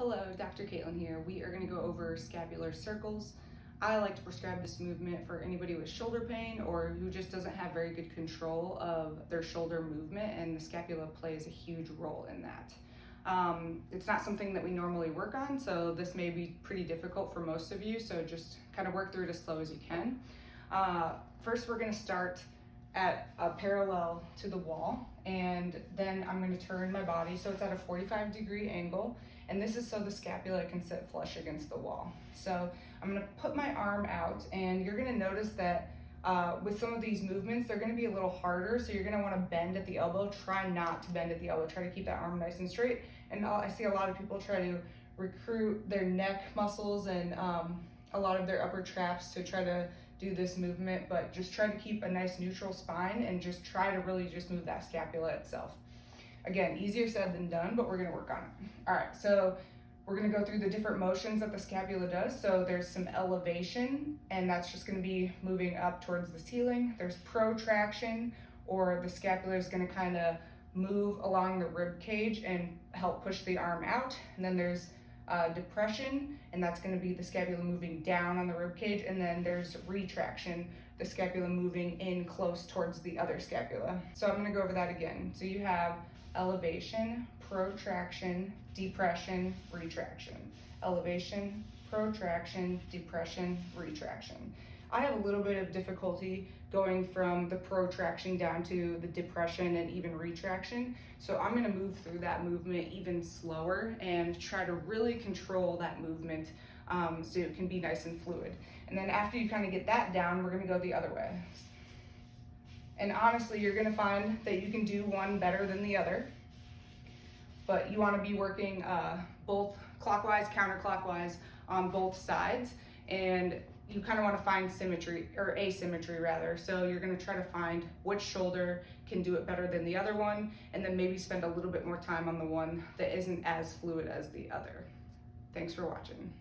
Hello, Dr. Caitlin here. We are going to go over scapular circles. I like to prescribe this movement for anybody with shoulder pain or who just doesn't have very good control of their shoulder movement, and the scapula plays a huge role in that. It's not something that we normally work on, so this may be pretty difficult for most of you, so just kind of work through it as slow as you can. First, we're going to start at a parallel to the wall, and then I'm going to turn my body so it's at a 45-degree angle, and this is so the scapula can sit flush against the wall. So I'm going to put my arm out, and you're going to notice that with some of these movements they're going to be a little harder, so you're going to want to bend at the elbow. Try not to bend at the elbow, try to keep that arm nice and straight. And I see a lot of people try to recruit their neck muscles and a lot of their upper traps to try to do this movement, but just try to keep a nice neutral spine and just try to really just move that scapula itself. Again, easier said than done, but we're gonna work on it. All right, so we're gonna go through the different motions that the scapula does. So there's some elevation, and that's just gonna be moving up towards the ceiling. There's protraction, or the scapula is gonna kind of move along the rib cage and help push the arm out. And then there's depression, and that's going to be the scapula moving down on the rib cage. And then there's retraction, the scapula moving in close towards the other scapula. So I'm going to go over that again. So you have elevation, protraction, depression, retraction. Elevation, protraction, depression, retraction. I have a little bit of difficulty going from the protraction down to the depression and even retraction. So I'm gonna move through that movement even slower and try to really control that movement so it can be nice and fluid. And then after you kind of get that down, we're gonna go the other way. And honestly, you're gonna find that you can do one better than the other, but you wanna be working both clockwise, counterclockwise on both sides, and you kind of want to find symmetry, or asymmetry rather. So you're going to try to find which shoulder can do it better than the other one, and then maybe spend a little bit more time on the one that isn't as fluid as the other. Thanks for watching.